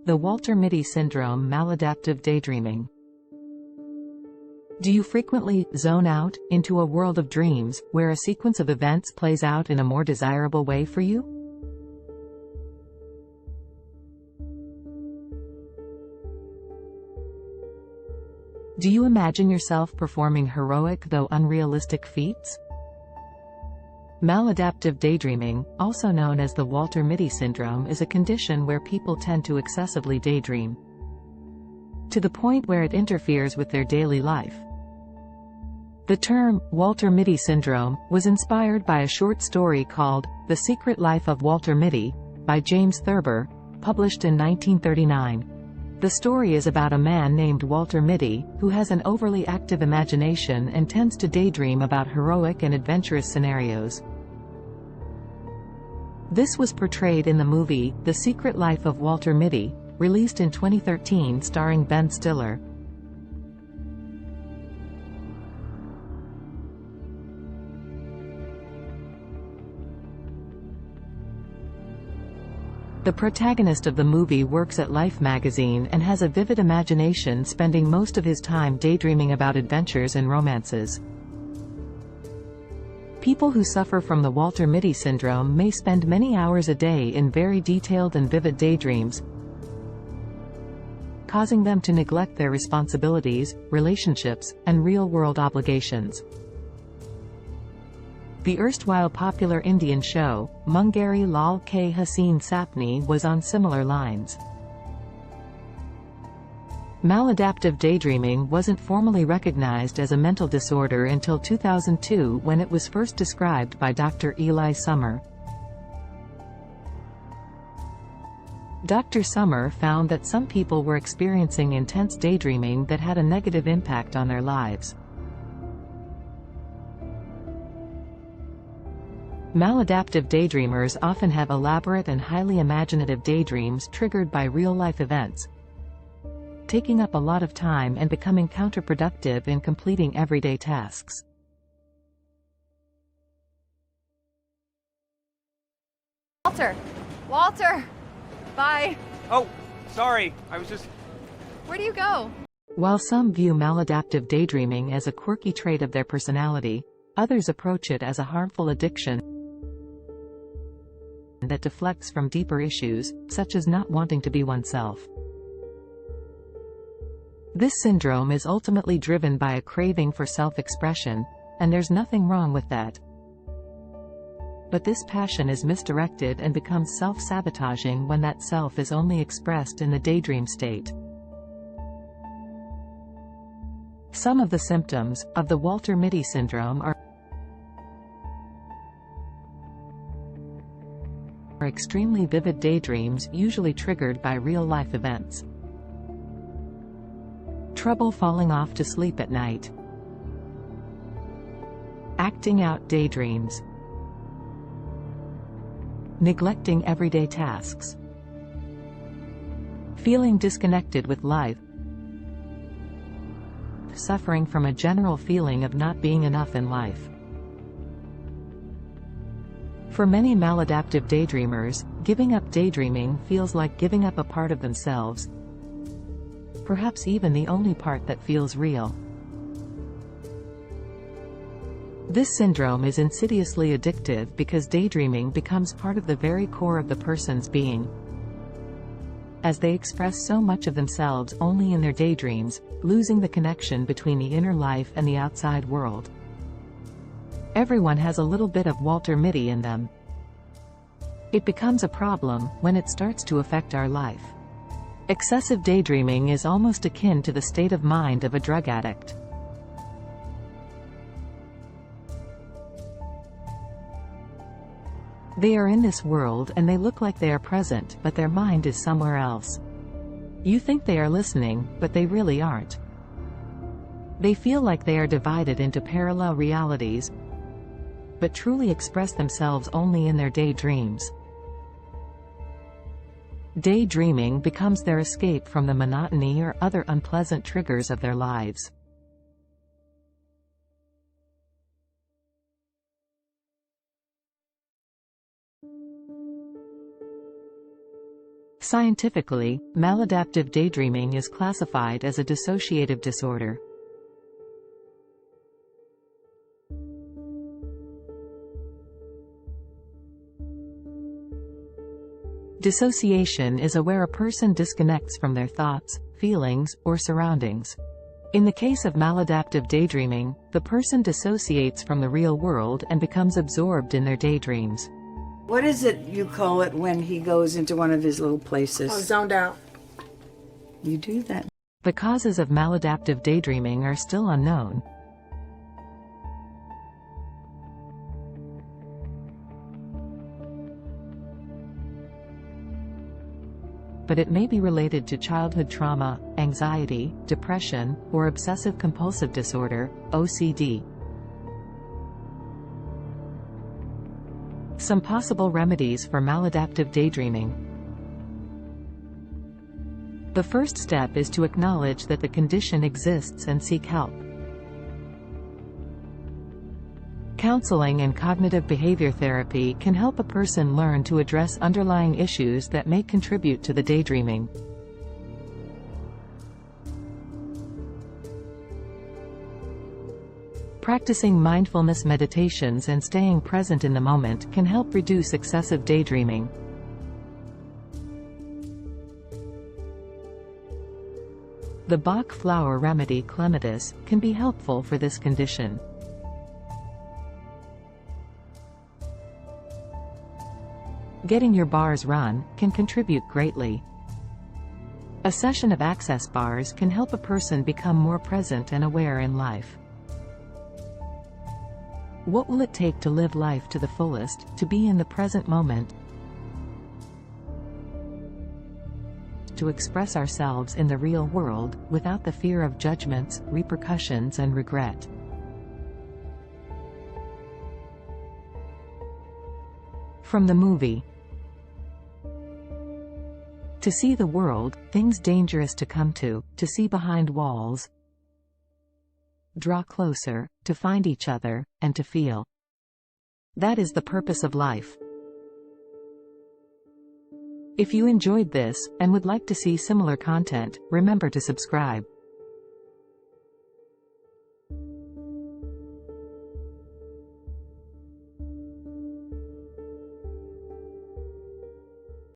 The Walter Mitty syndrome, maladaptive daydreaming. Do you frequently zone out into a world of dreams, where a sequence of events plays out in a more desirable way for you? Do you imagine yourself performing heroic though unrealistic feats? Maladaptive daydreaming, also known as the Walter Mitty syndrome, is a condition where people tend to excessively daydream, to the point where it interferes with their daily life. The term, Walter Mitty syndrome, was inspired by a short story called The Secret Life of Walter Mitty, by James Thurber, published in 1939. The story is about a man named Walter Mitty, who has an overly active imagination and tends to daydream about heroic and adventurous scenarios. This was portrayed in the movie, The Secret Life of Walter Mitty, released in 2013 starring Ben Stiller. The protagonist of the movie works at Life magazine and has a vivid imagination, spending most of his time daydreaming about adventures and romances. People who suffer from the Walter Mitty syndrome may spend many hours a day in very detailed and vivid daydreams, causing them to neglect their responsibilities, relationships, and real-world obligations. The erstwhile popular Indian show, Mungari Lal Ke Haseen Sapni, was on similar lines. Maladaptive daydreaming wasn't formally recognized as a mental disorder until 2002, when it was first described by Dr. Eli Summer. Dr. Summer found that some people were experiencing intense daydreaming that had a negative impact on their lives. Maladaptive daydreamers often have elaborate and highly imaginative daydreams triggered by real-life events, taking up a lot of time and becoming counterproductive in completing everyday tasks. Walter! Bye! Oh, sorry, I was just... Where do you go? While some view maladaptive daydreaming as a quirky trait of their personality, others approach it as a harmful addiction that deflects from deeper issues, such as not wanting to be oneself. This syndrome is ultimately driven by a craving for self-expression, and there's nothing wrong with that. But this passion is misdirected and becomes self-sabotaging when that self is only expressed in the daydream state. Some of the symptoms of the Walter Mitty syndrome are extremely vivid daydreams, usually triggered by real-life events. Trouble falling off to sleep at night. Acting out daydreams. Neglecting everyday tasks. Feeling disconnected with life. Suffering from a general feeling of not being enough in life. For many maladaptive daydreamers, giving up daydreaming feels like giving up a part of themselves, perhaps even the only part that feels real. This syndrome is insidiously addictive because daydreaming becomes part of the very core of the person's being, as they express so much of themselves only in their daydreams, losing the connection between the inner life and the outside world. Everyone has a little bit of Walter Mitty in them. It becomes a problem when it starts to affect our life. Excessive daydreaming is almost akin to the state of mind of a drug addict. They are in this world and they look like they are present, but their mind is somewhere else. You think they are listening, but they really aren't. They feel like they are divided into parallel realities, but truly express themselves only in their daydreams. Daydreaming becomes their escape from the monotony or other unpleasant triggers of their lives. Scientifically, maladaptive daydreaming is classified as a dissociative disorder. Dissociation is where a person disconnects from their thoughts, feelings, or surroundings. In the case of maladaptive daydreaming, the person dissociates from the real world and becomes absorbed in their daydreams. What is it you call it when he goes into one of his little places? Oh, zoned out. You do that. The causes of maladaptive daydreaming are still unknown. But it may be related to childhood trauma, anxiety, depression, or obsessive-compulsive disorder, OCD. Some possible remedies for maladaptive daydreaming. The first step is to acknowledge that the condition exists and seek help. Counseling and cognitive behavior therapy can help a person learn to address underlying issues that may contribute to the daydreaming. Practicing mindfulness meditations and staying present in the moment can help reduce excessive daydreaming. The Bach flower remedy clematis can be helpful for this condition. Getting your bars run can contribute greatly. A session of access bars can help a person become more present and aware in life. What will it take to live life to the fullest, to be in the present moment, to express ourselves in the real world, without the fear of judgments, repercussions and regret? From the movie To see the world, things dangerous to come to see behind walls, draw closer, to find each other, and to feel. That is the purpose of life. If you enjoyed this, and would like to see similar content, remember to subscribe.